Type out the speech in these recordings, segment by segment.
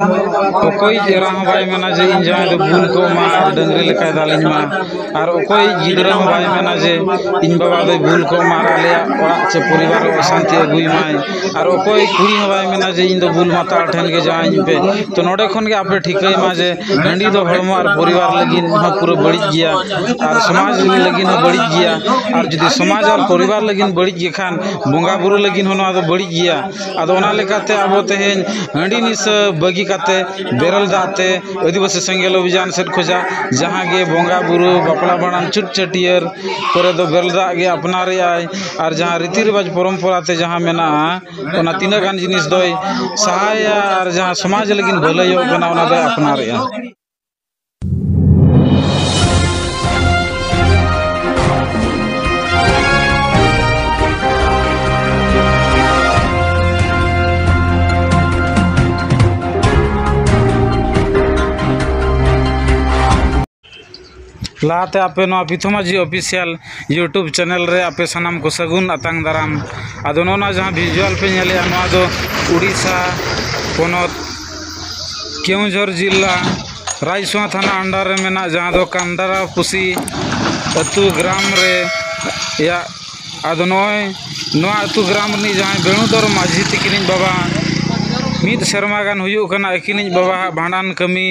कोई राह बाय मेना जे इन जहाँ दो भूल को मा डंगरी लेका दालिन मा और कोई गिदरा बाय मेना जे इन बाबा दो भूल को मारा ले ओड़ा चे परिवार अशांति अगुई माय और कोई कुड़ी बाय मेना जे इन दो भूल माता ठन के जहाँ इन पे तो नोडे खन के आपे ठिकै मा जे हंडी दो हड़मो और परिवार लगिन हा पूरा बड़ी गया और समाज लगिन हा बड़ी गया और जदि समाज और परिवार लगिन बड़ी गे खान बोंगा बुरु लगिन होना तो बड़ी गया आदो ओना लेकाते आबो तेहेन हंडी निस बगी काते बेरल दाते आदिवासी सेंगेल अभियान सेट खोजा जहाँ गे बोंगा बुरु बापला बाणान चुट चटियर करे दो बेरल दा गे अपनारे आय और जहाँ रीति रिवाज परंपरा ते जहाँ मेना ओना तीना गान जिनिस दोय सहाय और जहाँ समाज लगिन भलाई हो कना ओना दो अपनारे आय। लाते आपे नो पिथुमाजी ऑफिशियल यूट्यूब चैनल रे आपे सनाम को सगुन अतंग दाराम आदो नोना जहाँ विजुअल पे नेले नोआ दो उड़ीसा पोनत केउझर जिला रायसोआ थाना अंडर रे मेना जहाँ दो कांडारा पुसी अतु ग्राम रे या आदो नोआ अतु ग्राम नि जहाँ बेणुदर माझी तिकिन बाबा मिद शर्मा गान हुयु कना अकिनिज बाबा भांडान कमी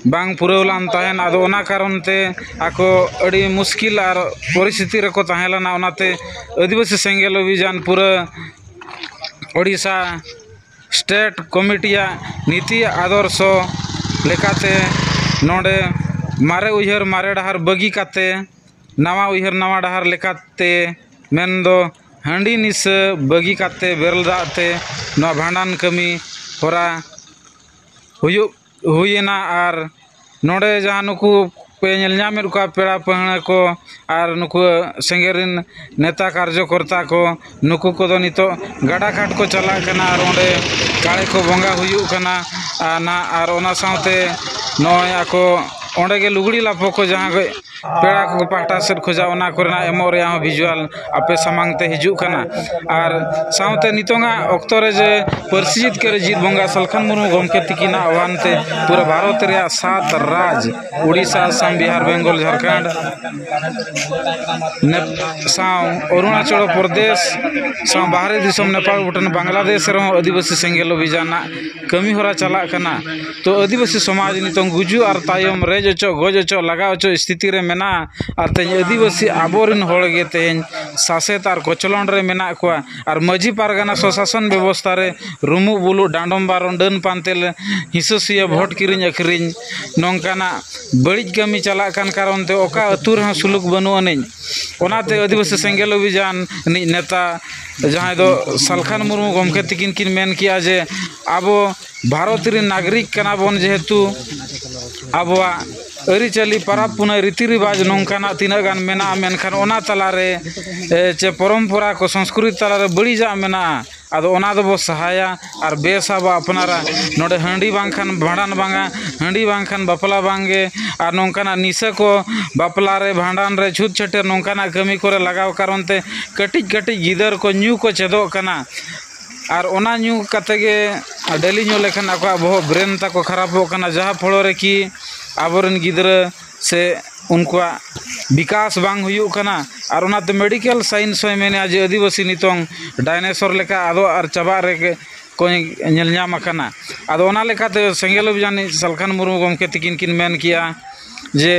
बांग पुरौलान ताहेन आदो ओना कारण ते आको अड़ी मुश्किल और परिस्थिति रको ताहेलाना ओनाते आदिवासी सेंगेल अभियान पूरा ओडिशा स्टेट कमिटिया नीति आदर्श लेकाते नोडे मारे उयहर मारे डहार बगी काते नवा उयहर नवा डहार लेकाते मेनदो हंडी निस बगी काते बेरल दाते नवा भांडान कमी होरा हुयना और नोडे जहाँ नुकु पे नेलनामेर को पेड़ा पहणे को और नुकु सेंगेरिन नेता कार्यकर्ता को नुकु को दो नितो गाड़ा घाट को चला कना और ओंडे काळे को बंगा हुयु कना ना और ओना साउते नोया को ओंडे के लुगड़ी लाफो को जहाँ पेड़ा को पाटा सेट खोजा ओना कोरना एमो रे विजुअल आपे सामांगते हिजु कना और साउते नितोंगा ऑक्टो रे जे परसिजित के जीत बंगा सलखन मुर्मू गमके तिकिना आह्वानते पूरा भारत रे 7 राज्य उड़ीसा असम बिहार बेंगल झारखंड अरुणाचल प्रदेश साव बाहरी दिसम नेपाल भूटान बांग्लादेश रे आदिवासी सेंगेल अभियान कमी होरा चला कना तो आदिवासी समाज नितों गुजु और तायम रेज ओचो गज ओचो लगा ओचो स्थिति रे मेना और तेज आदिवासी आबोरिन होड़गे तेज सासेत और कोचलन रे मेना कोआ और मझी पारगाना स्वशासन व्यवस्था रे रुमु बुलु डांडम बारन डन पानतेल हिससिया भोट किरिन अखरिन नोंकाना बड़ी कमी चला कान कारण ते ओका अतुर हा सुलुक बनु अने ओनाते आदिवासी सेंगेल अभियान नि नेता जहाँ दो सलखन मुर्मू गमके तिकिन किन मेन किया जे आबो भारत रे नागरिक कना बन जेहेतु आबोआ अरिचाली परब पुनः रीति रिवाज नौकाना तीना गान मेना मेनखान ओना तलारे चे परंपरा को संस्कृति तलारे बड़ी जा मेना आदो ओना दो सहाया और बेसा बा अपनारा नोडे हंडी बांखान भांडान बांगा हंडी बांखान बापला बांगे और नौकाना निसे को बापला रे भांडान रे छूत छटेर नौकाना कमी करे लगाव कारण ते कटिज कटिज गिदर को न्यू को चेदो कना और ओना न्यू कते गे डेली न्यू लेखन आको बहु ब्रेन ताको खराब हो कना जहाँ फलो रे कि आबोरन गिदरा से उनका विकास बांग हुयु कना और ओनाते मेडिकल साइंस होय मेने आज आदिवासी नितों डायनासोर लेका आदो और चबा रे कोई नेलनाम कना आदो ओना लेकाते सेंगेल अभियान सलखन मुर्मू गमके तिकिन किन मेन किया जे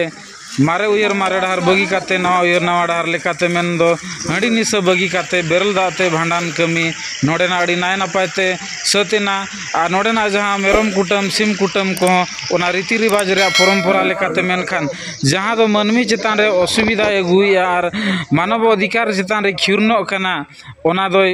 मारे उयर मारे डहार बगी काते नवा उयर नवा डहार लेकाते मेन दो हंडी निस बगी काते बेरल दाते भांडान कमी नोडेना अड़ी नाय नपायते सतेना और नोडेना जहाँ मेरम कुटम सिम कुटम को ओना रीति रिवाज रे परंपरा लेकाते मेनखान जहाँ दो मनमी चितान रे असुविधा अगुया और मानव अधिकार चितान रे खिरनो कना ओना दो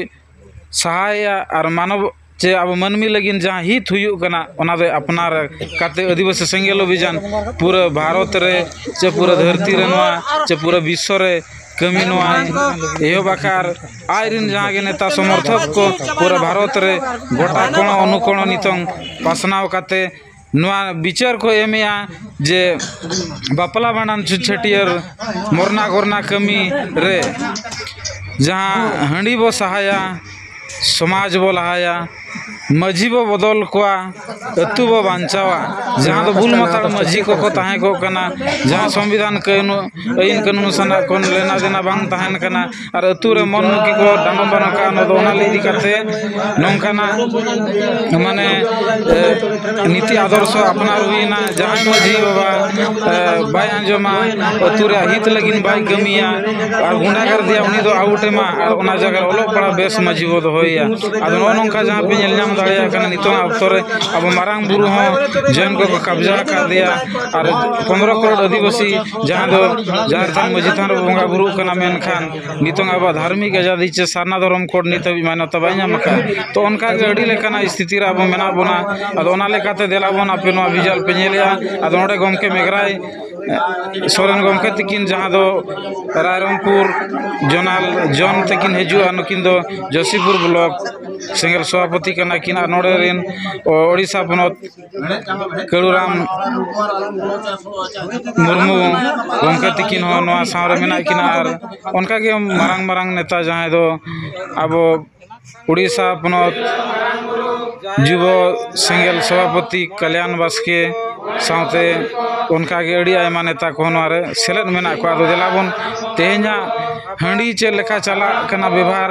सहाय और मानव चे अब मनमी लगिन जहाँ हित हुयु कना ओना दो अपनार काते आदिवासी सेंगेल अभियान पूरा भारत रे चे पूरा धरती रे नोआ चे पूरा विश्व रे कमी नोआ एहो बाकार आयरिन जहाँ के नेता समर्थक को पूरा भारत रे गोटा कोण अनुकोण नितों पासनाव काते नोआ विचार को एमिया जे बापला बाणान छुछटियर मोरना गोरना कमी रे जहाँ हंडी बो सहाया समाज बो लहाया माझी बो बदल कोआ अतु बो बांचावा जहाँ तो बुल माताड़ माझी को ताहे को कना जहाँ संविधान आईन कानून सना कोन लेना देना बांग ताहन कना और अतु रे मन मुकी को डांडम बनका नोना ले इदी करते नोंकाना माने नीति आदर्श अपनार हुईना जहाँ माझी बाबा बाय आंजमा अतु रे हित लगिन बाय कमिया और गुंडा कर दिया उनी दो आउटे मा और ओना जगह ओलो पड़ा बेस माझी बो दो होया आदो नोंका जहाँ पे नेल नाम दाड़िया कना नितो अक्तो रे अब मारांग बुरु हो जन को कब्जा कर दिया और 15 करोड़ आदिवासी जहाँ दो जहाँ थान माझी थान बोंगा बुरु कना मेन खान नितो अब धार्मिक आजादी चे सारना धर्म कोड नित मान्यता बाय नामका तो उनका गड़ी लेकना स्थिति रे अब मेना बोना आदो ओना लेकाते देला बोना पे नो विजल पे नेलिया आदो नोडे गमके मेघराय सोरेन गमके तकिन जहाँ दो रायरंगपुर जोनाल जोन तकिन हजुआ नुकिन दो जोशीपुर ब्लॉक सेंगल सभापति कना किन और नोडे रेन ओडिशा पनत कड़ूराम मुर्मू गमके तकिन हो नोआ सावरे मेना किन और उनका के मारांग मारांग नेता जहाँ दो अब उड़ीसा पनत युव सेंगल सभापति कल्याण बास्के साथे उनका के अड़ी आयमा नेता को रे सेलेद मेना को आदो देलाबन तेहना हंडी चे लेखा चला कना व्यवहार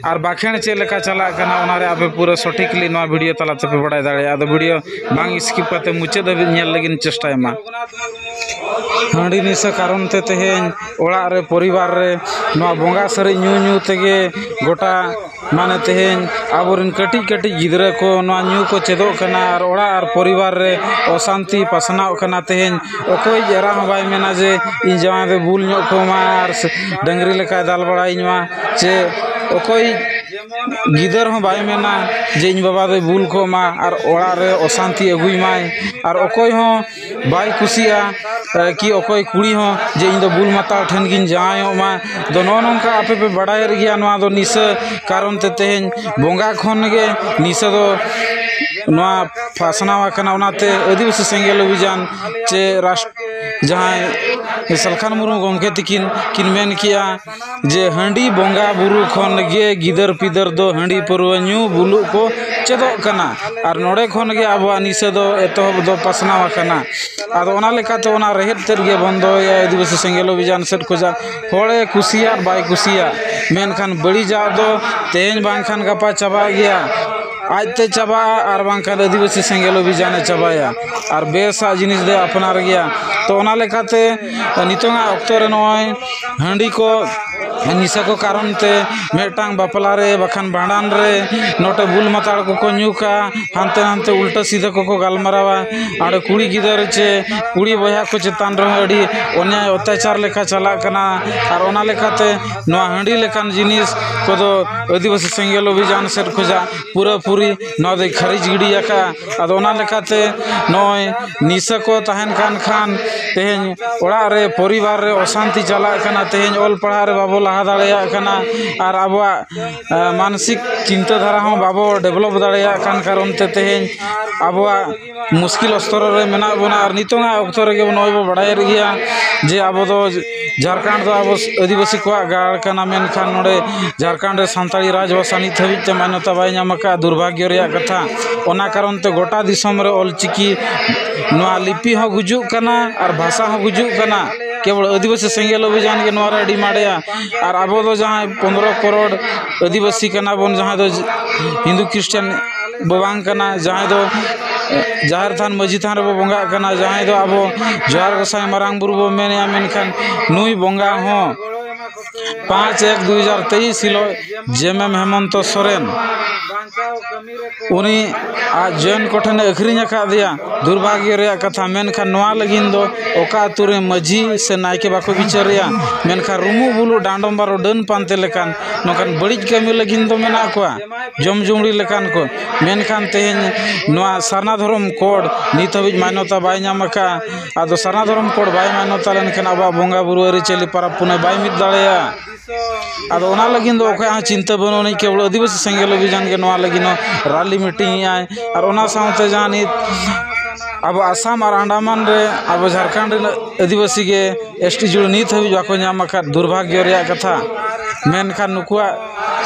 और बाखेण चे लेखा चला कना उनारे आपे पूरा सटीकली नवा वीडियो तलाते पे बड़ाय दाड़े आदो वीडियो बांग स्किप करते मुचे दबि नेल लगिन चेष्टा मा हंडी निसा कारण ते तेहेन ओड़ा रे परिवार रे नवा बोंगा सरे न्यू न्यू तेगे गोटा माने तेहेन आबोरिन कटी कटी गिदरा को नवा न्यू को चेदो कना और ओड़ा और परिवार रे अशांति पसनाव कना तेहेन ओकोय जरा बाय मेना जे इन जवा दे बुल नो को मार डंगरी लेका दाल बड़ाई मा जे ओकोय गिदर हो बाय मेना जे इन बाबा दे बुल को मा और ओड़ा रे अशांति अगुई माय और ओकोय हो बाय कुसिया कि ओकोय कुड़ी हो जे इन दो बुल माता ठन गिन जायो मा दोनों नोंका आपे पे बड़ाय रगिया नवा दो निस कारण ते तेहेन बोंगा खन गे निस दो नवा फासनावा कना उनाते आदिवासी सेंगेल अभियान चे राष्ट्र जहाँ सलखान मुर्मू गमके तकिन किन मेन किया जे हंडी बोंगा बुरु खन गे गिदर पिदर दो हंडी परुआ न्यू बुलु को चेदो कना और नोडे खन गे आबो निसे दो एतहब दो पासनावा कना आदो ओना लेकाते ओना रहेत तेर गे बंदो या आदिवासी सेंगेल अभियान सेट को जा होड़े कुसिया बाय कुसिया मेनखान बड़ी जा दो तेज बांखान गपा चबा गया आजते चबा और बांखान आदिवासी सेंगेल अभियान चबाया और बेसा जिनिस दे अपनार गया तो ओना लेकाते नितोंगा अक्तो रे नय हंडी को निशा को कारण ते मेटांग बापला रे बखान भांडान रे नोटे बुल माताड़ को न्यूका हानते हानते उल्टा सीधा को गालमारावा आड़े कुड़ी गिदर चे कुड़ी बया को चेतान रे अड़ी अन्याय अत्याचार लेखा चला कना और ओना लेखाते नोआ हंडी लेखान जिनिस को दो आदिवासी सेंगेल अभियान सेट खोजा पूरा पूरी नोआ दे खारिज गिडिया का आदो ओना लेखाते नय निशा को ताहन कान खान तेहेन ओड़ा रे परिवार रे अशांति चला कना तेहेन ओल पढ़ा रे बाबो लहा दाड़िया कना और आबवा मानसिक चिंताधारा हो बाबो डेवलप दाड़िया कान कारण ते तेहेन आबवा मुश्किल स्तर रे मेना बोना और नितोंगा अक्तो रे नय बो बड़ाय रगिया जे आबो दो झारखंड दो आबो आदिवासी को गाड़ कना मेनखान नोडे झारखंड रे सानताड़ी राजभाषा नित हबि ते मान्यता बाय नामका दुर्भाग्य रे कथा ओना कारण ते गोटा दिसम रे ऑलचिकी नोआ लिपि हो गुजु कना और भाषा हो गुजु कना केवल आदिवासी सेंगेल अभियान के नोरा अड़ी माड़िया और आबो दो जहाँ 15 करोड़ आदिवासी कना बन जहाँ दो हिंदू क्रिश्चियन बबांग कना जहाँ दो जाहिर थान माझी थान रे बोंगा कना जहाँ दो आबो जोहार गोसाई मारांग बुरु बो मेनिया मेनखान नुई बोंगा हो 5/1/2023 हिलो जेएमएम हेमंत सोरेन उनी आज जैन कोठन अखरीन दिया दुर्भाग्य रे कथा मेनखान नोआ लगिन दो ओका तुरे माझी से नायके बाको विचारिया मेनखान रुमु बुलु डांडम बारो डन पानते लेकान नोकान बड़ी कमी लगिन दो मेना को जमजुमड़ी लेकान को मेनखान तेहेन नोआ सारना धर्म कोड नित हबि मान्यता बाय नामका आदो सारना धर्म कोड बाय मान्यता लेनखान आबा बोंगा बुरु अरि चली परब पुने बाय मित दाड़िया आदो ओना लगिन दो ओका चिंता बनो नहीं केवल आदिवासी सेंगेल अभियान के नोआ लगिन रैली मीटिंग आय और ओना साथे जहाँ नित अब आसाम और अंडमान रे अब झारखंड आदिवासी के एसटी जुड़ नित हबि बाको नाम दुर्भाग्य रे कथा मेनखान नुकुआ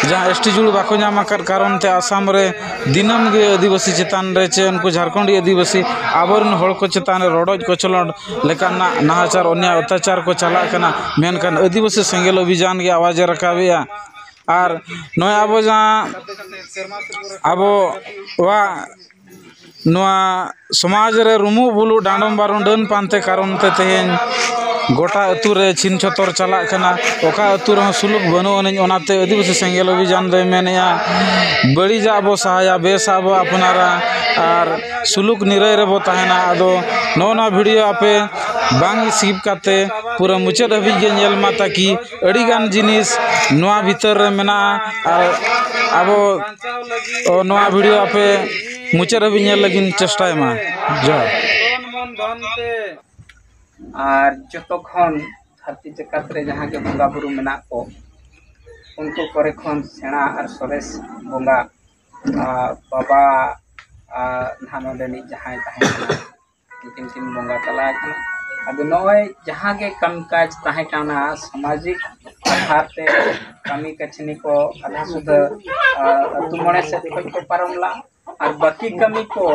जहाँ एसटी जुड़ बाको नाम कारण ते आसाम रे दिनम गे आदिवासी चेतान रे चे उनको झारखंडी आदिवासी आबरन हड़ को चेतान रड़ज कचलण लेकाना नाहाचार अन्याय अत्याचार को चला कना मेनखान आदिवासी सेंगेल अभियान के आवाज रकाबेया और नय आबो जहाँ आबो वा नवा समाज रे रुमु बुलु डांडम बारुन डन पानते कारण ते तेहेन गोटा अतु रे छिन छतर चला कना ओका अतु रे सुलुक बनु अने ओनाते आदिवासी सेंगेल अभियान दे मेनेया बड़ी जा आबो सहाया बेस आबो अपनारा और सुलुक निरय रे बो ताहेना आदो नोना वीडियो आपे बांग स्किप काते पूरा मुचाद हबी गे नेल मा ताकि अड़ी गान जिनिस नोआ भीतर रे मेना और आबो नोआ वीडियो आपे मुचाद हबी नेल लगिन चेष्टाय मा जय और जो खन धरती जगत रे जहाँ के बंगा बुरु मेना को उनको करे खन सेना और सरेस बंगा बाबा नानोडेनी जहाँ किन बंगा तला अब नय जहाँ के कम काज ताहे काना सामाजिक आधार ते कमी कछनी को आधा सुध अतु मणे से खज को पारमला और बाकी कमी को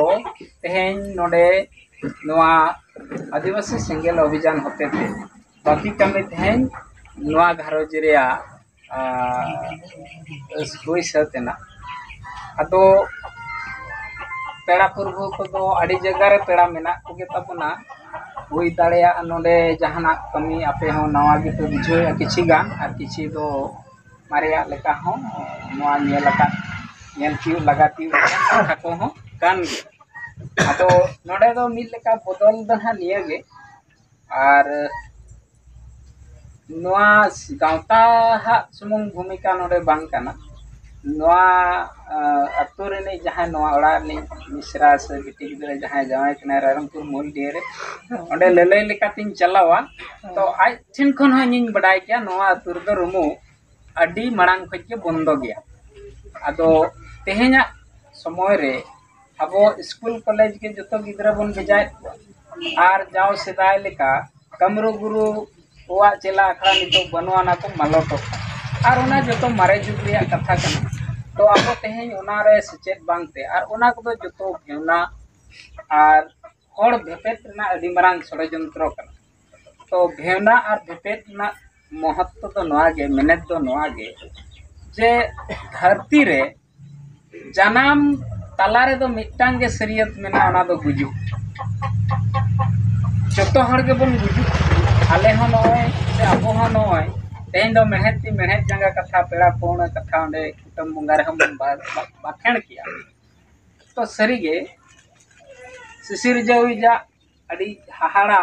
तेहेन नोडे नोआ आदिवासी सेंगेल अभियान होते थे बाकी कमी तेहेन नोआ घरोज रेया हुई सतेना अदो पेड़ा पुरभु को दो अड़ी जगह रे पेड़ा मेना कोगे तबना हुई दाड़िया नोडे जहाना कमी आपे हो नवा गे तो बुझे किछि गान और किछि दो मारिया लेका हो नवा नेलका नेलतिउ लगातिउ को हो गान गे अदो नोडे दो मिल लेका बदल दहा नियगे और नवा गावता हा सुमुंग भूमिका नोडे बांग काना नवा अतु रे जहाँ नवा ओड़ा ने मिश्रा से बिटी गिदरे जहाँ जावाय कना रायरंगपुर मूल डेरे ओंडे ललय लेकातिन चलावा तो आज ठिन खन हनिन बडाय क्या नवा अतु रे रुमु अडी मांग खज के बंद गया अदो तेहेना समय रे अब स्कूल कॉलेज के जो गिद्रा बन भेजाय और जाओ सेदाय लेका कमरो गुरु ओआ चेला अखड़ा नितो बनवाना को मालटो और ओना जो मारे जुग रिया कथा कना तो अब तेहेन ओना रे सचेत बांगते और ओना को जो भेवना और हड़ भेपेट ना अडी मारंग षड़यंत्र कना तो भेवना और भेपेट ना महत्व तो नोआ गे मेनेत तो नोआ गे जे धरती रे जनाम तला रे दो मिटांग गे सरियत मेना ओना दो गुजु जतो हड़ गे बन गुजु आले हो नय से अब हो नय तेन दो मेहनत जंगा कथा पेड़ा पौना कथा ओंडे कुटुम बंगा रे हम बाखेण किया तो सरी गे सिसिर जवी जा अड़ी हाहाड़ा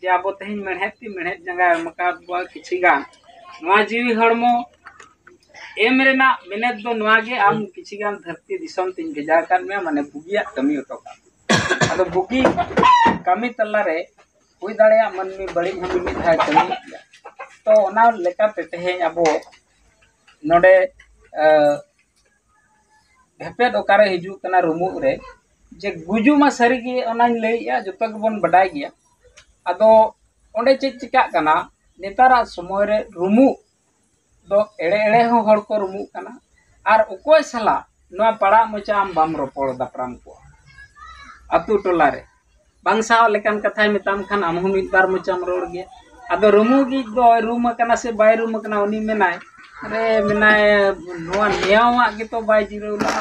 जे अब तेन मेहनत जंगा मका बा किछि गान नवा जीवी हड़मो एम रेना मेहनत दो नवा गे आम किछि गान धरती दिसम तिन भेजा कर में माने बुगिया कमी होतो का अदो बुगी कमी तल्ला रे हुई दाड़िया मनमी बड़ी हम मिद है कमी तो ओना लेका ते तेहेन अब नोडे भेपेट ओकारे हिजू कना रुमु रे जे गुजु मा सरी गे ओनान लैया जतो बन बडाय गया अदो ओंडे चे चिका कना नेतारा समय रे रुमु दो एड़े हो हड़ को रुमु कना और ओकोय सला नोआ पड़ा मोचा आम बाम रोपड़ दापराम को अतु टोला रे बांगसाव लेकान कथा मिताम खान आम हम मिद बार मोचाम रोड़ गया अदो रुमु गी दो रूम कना से बाय रूम कना उनी मेनाय अरे मेनाय नोआ नियावा गे तो बाय जिरोला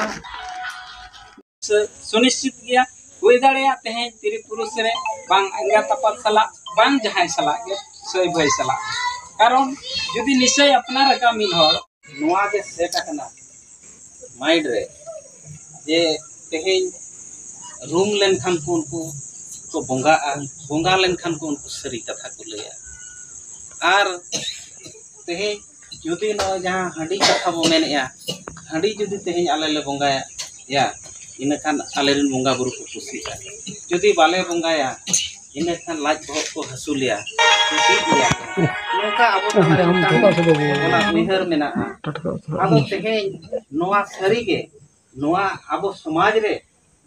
सुनिश्चित गया हुई दाड़िया तेहेन तिरी पुरुष रे बांग अंगा तपत सला बांग जहां सला गे सई भाई सला कारण जदि निश्चय अपना रका मिल हर नोआ गे सेट कना माइंड रे जे तेहेन रूम लेन खान को उनको को बोंगा लेन खान को उनको सरी कथा को लया और तेहेन जुदी न जहाँ हांडी कथा बो मेनेया हांडी जुदी तेहेन आले ले बोंगाया या इन खान आले रिन बोंगा बुरु को कुसिया जुदी बाले बोंगाया इन खान लाज बहुत को हसुलिया कुसिया नोका अब ओना निहर मेना आदो तेहेन नोआ सरी गे नोआ अब समाज रे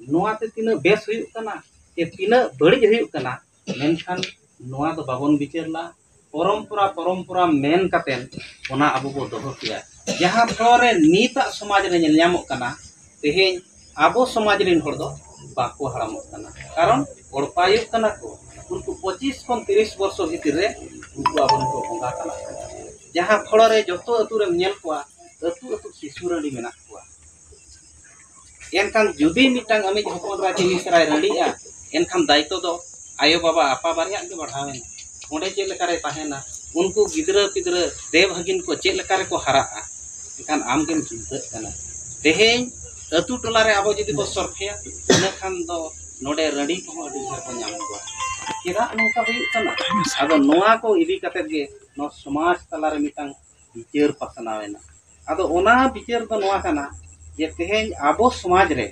नोआ ते तिना बेस हुई कना ते तिना बड़ी हुई कना मेनखान नोआ तो बाबन बिचारला परंपरा मेन कातेन ओना अब बो दोहो किया जहाँ फ्लोरे नीता समाज रे नेल ᱧᱟᱢᱚᱜ ᱠᱟᱱᱟ तेहेñ आबो समाज रिन हर दो बाको हरामोग कना कारण ओड़पायुग कना को उनको 25 खन 30 वर्ष भीतर रे उनको आबो को बंगा कना जहाँ फ्लोरे जतो अतु रे नेल कोआ अतु अतु शिशुरणी मेना कोआ एनखान जुदी मिटांग अमी हपन रा जिनिस राय रडिया एनखान दायित्व दो आयो बाबा आपा बारिया के बढ़ावेना ओंडे चे लेकारे ताहेना उनको गिदरा पिदरा देव हगिन को चे लेकारे को हराआ एनखान आम गेम चिंता कना तेहेñ अतु टोला रे आबो जदि को सरफेया इनखान दो नोडे रडी को अडी झर को नाम को केदा नोका हुई कना आदो नोआ को इदी कते गे नो समाज तला रे मिटांग बिचार पसनावेना आदो ओना बिचार दो नोआ कना जे तेहेñ आबो समाज रे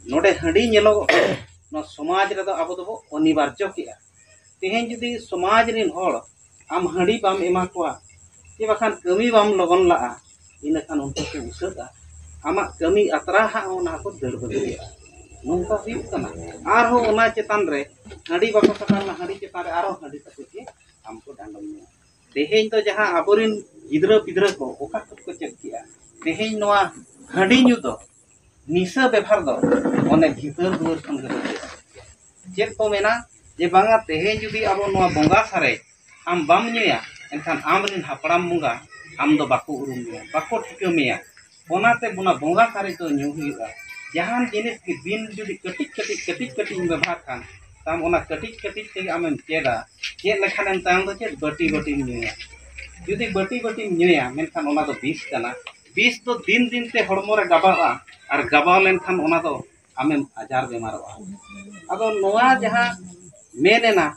नोडे हंडी नेलो नो समाज रे दो आबो दो अनिवार्य किया तेहेñ जदि समाज रिन होड़ आम हंडी बाम एमा कोआ जे बखान कमी बाम लगन ला इनखान उनको को उसदा आमा कमी अतरा हा ओना को दड़ बदलिया नोंका हुई कना आरो ओना चेतान रे हंडी बाको सकाना हंडी चेतान रे आरो हंडी कते के हमको डांडम ने तेहेñ तो जहां आबोरिन गिदरा पिदरा को ओका को चेक किया तेहेñ नोआ हंडी न्यू दो निशा व्यवहार दो ओने भीतर दुर खन के चेक को मेना जे बांगा तेहेñ जुदी आबो नोआ बोंगा सारे आम बाम न्यूया एनखान आमरिन हापड़ाम मुंगा आम दो बाको उरुमिया बाको ठिकमिया ओनाते बुना बोंगा सारे तो न्यू हुआ जहां जिनिस की दिन जुदी कटिक व्यवहार खान ताम ओना कटिक ते आमेम चेदा चे लेखान एम ताम दो चे बटी न्यूया जुदी बटी न्यूया मेनखान ओना दो 20 कना 20 तो दिन ते हड़मो रे गबाआ और गबाव लेनखान ओना दो आमेम आजार बेमारोआ आदो नोआ जहां मेनेना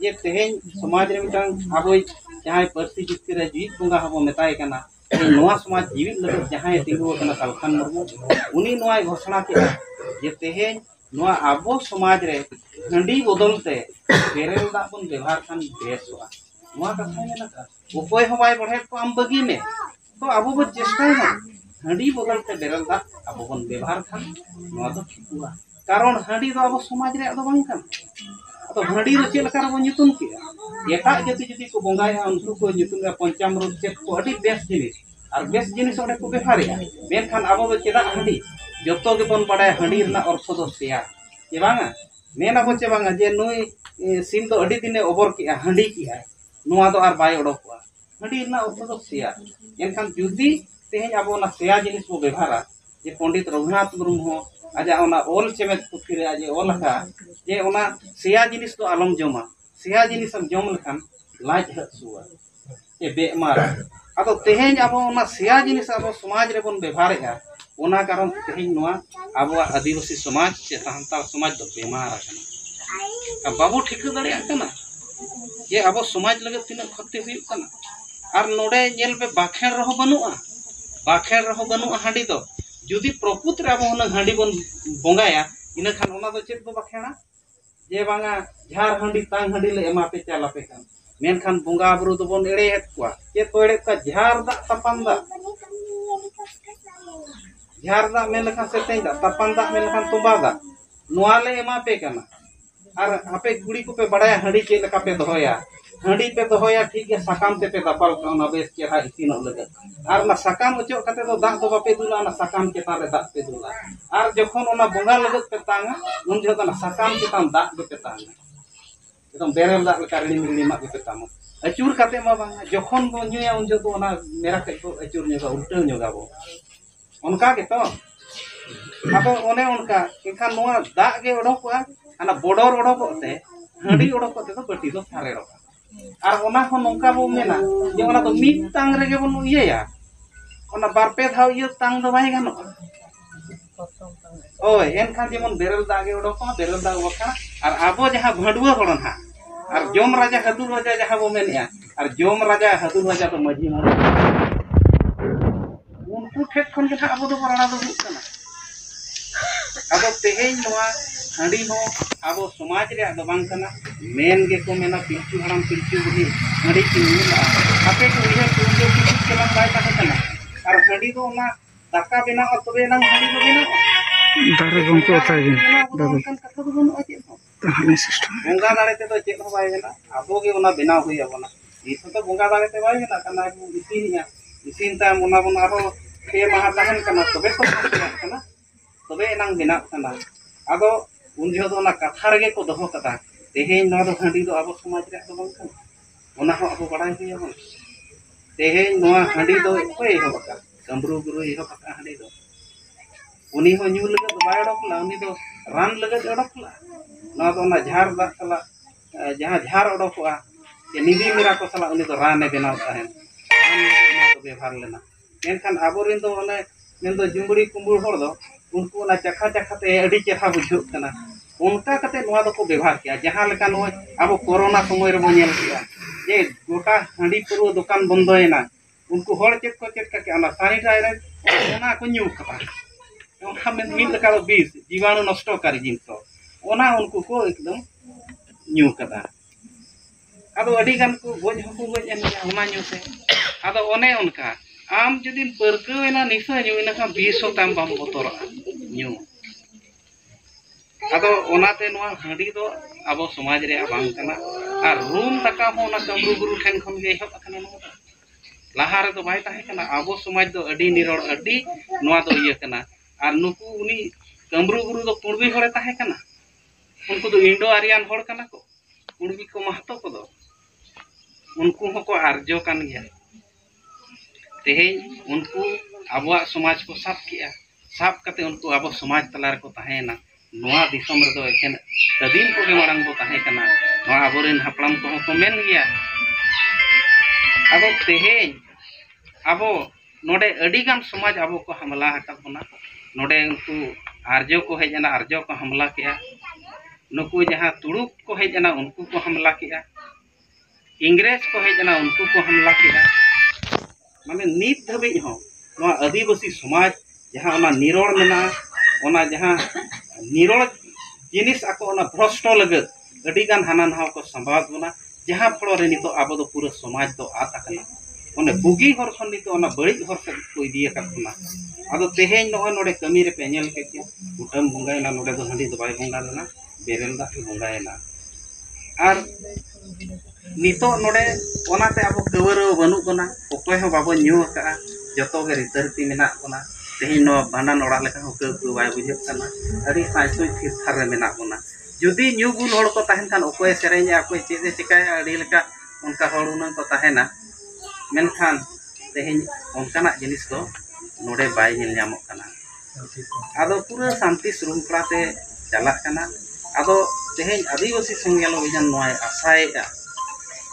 ये तेहेñ समाज रे मिटांग आबो जहां परसी जित्ती रे जीत बुंगा हबो मेताय कना नोआ समाज जीवित लगे जहां तिंगु कना सालखान मुर्मू उनी नोआ घोषणा के जे तेहेñ नोआ आबो समाज रे हंडी बदलते बेरेल दा बन व्यवहार खान बेसवा नोआ कथा मेना उपाय हवाय बढ़े तो आम बगी में तो आबो बो चेष्टा ना हंडी बदलते बेरेल दा आबो बन व्यवहार खान नोआ तो ठिकुआ कारण हंडी दो आबो समाज रे दो बांग खान तो हंडी रो चे लकार बो nyutum के एटा जति जति को बंगाया उनको को nyutum रे पंचामृत चेक को अडी बेस जिनिस और बेस जिनिस ओडे को बेफारिया मेनखान आबो दो चेदा हंडी जतो के बन बडाय हंडी रना अर्थ दो सेया जे बांगा मेना बो चे बांगा जे नुई सिम दो अडी दिने ओबर के हंडी की है नोआ दो आर बाय ओडोकवा हंडी रना अर्थ दो सेया एनखान जुदी तेहेñ आबो ना सेया जिनिस बो बेफारा जे पंडित रघुनाथ मुर्मू आजा ओना ओल चेमेत पुथी रे आजे ओल का जे ओना सेया जिनिस तो आलम जमा सेया जिनिस हम जम लखान लाज हसुआ ए बेमार आदो तेहेñ आबो ओना सेया जिनिस आबो समाज रे बन व्यवहारेगा ओना कारण तेहेñ नोआ आबो आदिवासी समाज से सान्ताल समाज दो बेमार आकना बाबू ठीक दड़िया कना जे आबो समाज लगे तिना खत्ते हुई कना और नोडे नेल पे बाखेर रहो बनुआ हांडी दो जुदी प्रपुत रे आबो ओना हांडी बन बोंगाया इना खान ओना दो चेक दो बाखेना जे बांगा झार हांडी तांग हांडी ले एमा पे चाला पे खान मेनखान बोंगा बुरु दो बन एड़े हेत कुआ जे तो एड़े का झार दा तपन दा मेन लखा सेतेñ दा तपन दा मेन लखा तोबा दा नोआ ले एमा पे कना और आपे कुड़ी को पे बड़ाया हांडी चे लका पे दोया हांडी पे दोया ठीक है सकाम ते पे दपाल का बेस चेहरा इसिनो लगे और ना सकाम ओचो कते दो दाग दो बापे दुला ना सकाम चेतान रे दाग पे दुला और जखन ओना बोंगा लगत पे तांगा उन जखन ना सकाम चेतान दाग पे तांगा एकदम बेरेल दाग लका रिणी मिणी मा पे तामो अचूर कते मा बांगा जखन बो न्यूया उन जो ओना मेरा के तो अचूर न्यूगा उल्टा न्यूगा बो उनका के तो आदो ओने उनका एखान नोआ दाग गे ओडोकवा आना बोडोर ओडोकते हंडी ओडोकते तो बटी दो थारे रो और ओना हो नोंका बो मेना जे ओना तो मिट तांग रे गे बन इया ओना बारपे धाव इया तांग दो बाय गानो ओय एनखान जेमन बेरल दाग गे ओडोको बेरल दाग वखा और आबो जहां भडुआ बड़न हा और जोम राजा हदुल राजा जहां बो मेनया और जोम राजा हदुल राजा तो मजी मार उनको ठेक खन के आबो दो बराना दो कना आबो तेहेñ नोआ हंडी हो आबो समाज रे दो बांग कना मेन गे को मेना पिलचू हराम पिलचू बुढ़ी हंडी की मिला आपे को इहे को जो किसी चला बाय ताका कना और हंडी दो ना दाका बिना और तबे ना हंडी दो बिना दारे गंको उताय गे दादा कथा दो बनु आके तहानी सिस्टम बोंगा दाड़े ते तो चेक हो बाय ना आबो गे ओना बिना हुई आबो ना इस तो बोंगा दाड़े ते बाय ना कना इसिन ताम ओना बन आरो पे माहा तहन कना तबे तो कना तबे एनांग बेनाग कना आदो उन जो दो ना कथा रगे को दोहो कदा तेहें नवा दो हंडी दो आबो समाज रे दो बंग कना ओना हो आबो बड़ाई हुई बन तेहें नवा हंडी दो कोई हो बका कमरू गुरु हो बका हंडी दो उनी हो न्यू लगे बाय ओडकला उनी दो रान लगे ओडकला नवा दो ना झार दा सला जहां झार ओडकवा ये निधि मेरा को सला उनी दो रान बेनाव ताहेन रान तो व्यवहार लेना मेनखान आबोरिन दो ओने मेन दो जुंबड़ी कुंबुड़ होड़ दो उनको ना चखा चखा ते अड़ी चेहरा बुझुक कना उनका कते नवा दो को व्यवहार किया जहां लेका नो अब कोरोना समय रे बो नेल किया जे गोटा हंडी पुरो दुकान बंदोयना उनको हड़ चेक को चेक के ओना सैनिटाइजर ओना को न्यू कपा ओना में मिल का बीस जीवाणु नष्टकारी जिंस ओना उनको को एकदम न्यू कदा आदो अड़ी गान को गोज हको गोज एन ओना न्यू से आदो ओने उनका आम जदि परकवेना निशा न्यू इना का 20 ताम बम बोतरा न्यू आदो ओनाते नवा हंडी दो आबो समाज रे बांग कना और रूम तका हो ना कमरू गुरु ठेन खन गे हब कना नो लाहा रे दो बाय ताहे कना आबो समाज दो अडी निरोड़ अडी नवा दो इया कना और नुकु उनी कमरू गुरु दो पुणबी होरे ताहे कना उनको दो इंडो आरियन होड़ कना को पुणबी को महतो को दो उनको हको आर्जो कान गया तेहे उनको आबो समाज को साफ किया साफ कते उनको आबो समाज तलार को ताहेना नवा दिसम रे दो एखन कदीम को गे मांग दो ताहे कना नवा आबोरेन हपड़ाम को को मेन गया आबो तेहे आबो नोडे अडी गान समाज आबो को हमला हका बना नोडे उनको आर्जो को हेजना आर्जो को हमला किया नुकु जहां तुड़ुक को हेजना उनको को हमला किया इंग्रेज को हेजना उनको को हमला किया माने नीत धबे हो नवा आदिवासी समाज जहां ओना निरोड़ मेना ओना जहां निरोड़ जिनिस आको ओना भ्रष्ट लगत अडी गान हाना नहा को संभाव बना जहां फलो रे नितो आबो दो पूरा समाज दो आत आकना ओने बुगी हर खन नितो ओना बड़ी हर से को इदिया कातना आदो तेहेन नो नोडे कमी रे पेनेल के के उठम बुंगायना नोडे दो हंडी दो बाय बुंगा लेना बेरेल दा के बुंगायना आर नितो नोडे ओनाते आबो कवर बनु बना ओकोय हो बाबो न्यू का जतो गे रितरती मेना बना तेहेन नो भांडन ओड़ा लेका हो के बाय बुझे कना अड़ी साइसोय फिर थार रे मेना बना जुदी न्यू गुल होड़ को ताहेन खान ओकोय सेरेंया ओकोय चेदे चिकाय अड़ी लेका उनका होड़ उन को ताहेना मेनखान तेहेन उनकाना जिनिस दो नोडे बाय नेल ᱧᱟᱢᱚᱜ कना आदो पूरा शांति श्रृंखला ते चला कना आदो तेहेन आदिवासी संगेल विजन नोय आशाएगा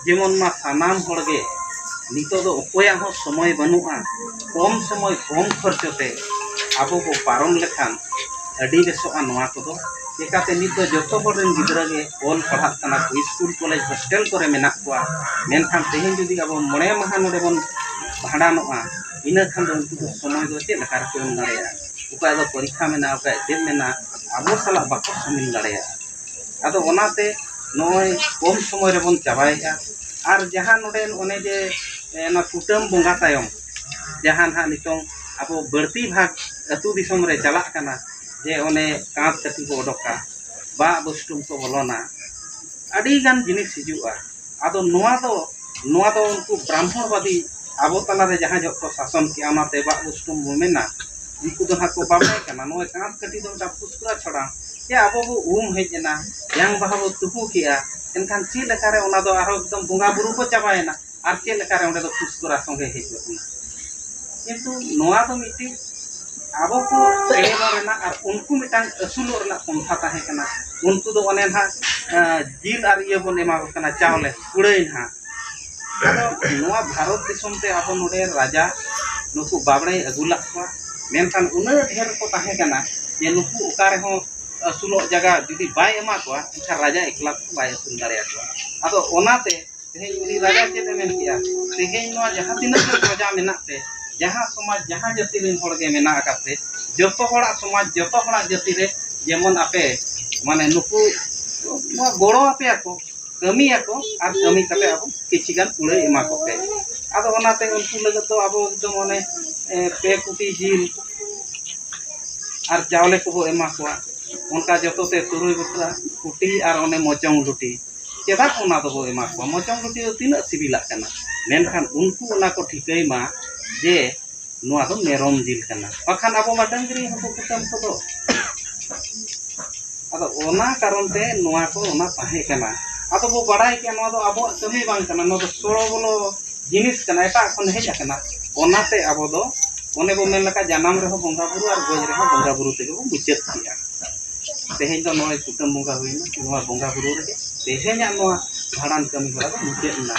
जेमन मा सानाम होड़गे नितो दो ओकोया हो समय बनुआ कम समय कम खर्चते आबो को पारम लेखान अडी बेसोआ नोआ को दो एकाते नितो जतो होड़न गिदरा गे ऑल पढ़ा कना को स्कूल कॉलेज हॉस्टल करे मेना कोआ मेनखान तेहेन जुदी आबो मणे महा नोडे बन भाडानोआ इना खान दो उनको दो समय दो चे लकार के दाड़ेया उका दो परीक्षा मेना उका चेद मेना आबो सला बाको शामिल दाड़ेया आदो ओनाते नोय कम समय रे बन चाबाएगा और जहां नोडे ओने जे ना कुटम बंगा तायम जहां हा नितों आबो बर्ती भाग अतु दिसम रे चला कना जे ओने कांच कति को ओडोका बा बस्तुम को बोलोना अडी गान जिनिस हिजुआ आदो नोआ दो उनको ब्राह्मणवादी आबो तला रे जहां जतो शासन के आमाते बा बस्तुम मेना उनको दो हा को बामे कना नोय कांच कति दो दा पुस्कुरा छड़ा जे आबो बो उम हेजना यांग बाबो तुपु किया एनखान ची लेकारे ओना दो आरो एकदम बुंगा बुरु को चाबायना आर चे लेकारे ओंडे दो पुस्कुरा संगे हेजना किंतु नोआ दो मिटी आबो को एड़ेबो रेना और उनको मिटांग असुलो रेना पंथा ताहे कना उनको दो ओने ना जिल आर इये बन एमा कना चावले कुड़ै ना आदो नोआ भारत दिसम ते आबो नोडे राजा नुकु बाबड़े अगुला को मेनखान उना ढेर को ताहे कना जे नुकु ओकारे हो असुलो जगह जुदी बाय एमा को इखा राजा एकला को बाय असुल दाड़े को आदो ओनाते तेहे उनी राजा चेते मेन किया तेहे नोआ जहां तिना राजा मेनाते जहां समाज जहां जाति रिन होड़गे मेना आकाते जतो होड़ा समाज जतो होड़ा जाति रे जेमन आपे माने नुकु नोआ गोड़ो आपे आको कमी आको और कमी कते अब किछि गान कुड़े एमा को पे आदो ओनाते उनको लगत तो अब एकदम माने पे कुटी जिल और चावले को एमा को उनका जतो ते तुरुई बतरा कुटी और ओने मोचंग लुटी चेदा ओना दो एमा को मोचंग लुटी तीना सिबिला कना मेनखान उनको ओना को ठिकई मा जे नुआ दो मेरम जिल कना बाखान आबो मा डंगरी हको कुटम को दो आदो ओना कारण ते नुआ को ओना ताहे कना आदो बो बड़ाई के नुआ दो आबो कमी बांग कना नो दो सोलो बोलो जिनिस कना एटा खन हेज कना ओनाते आबो दो ओने बो मेन लका जनाम रहो बंगा बुरु और गोज रहो बंगा बुरु ते बो मुचत किया तेहें दो नोय कुटम बंगा हुइना नुआ बंगा बुरु रे तेहें nya नुआ भाड़ान कमी हरा दो मुचत ना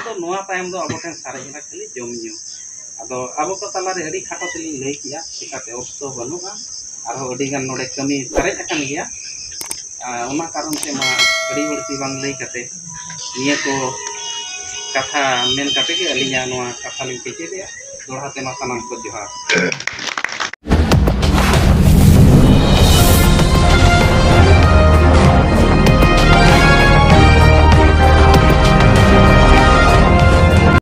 तो नुआ टाइम दो आबो टेन सारे जना खाली जम न्यू आदो आबो को तला रे हडी खाटो तली लई किया चिकाते ऑप्तो बनुगा आरो अडी गान नोडे कमी सारे अकन गया ओना कारण ते मा अडी बड़ती बांग लई कते निया को कथा मेन कते के अलिया नुआ कथा लिंग के दे दोड़ा ते मा सनम को जोहार।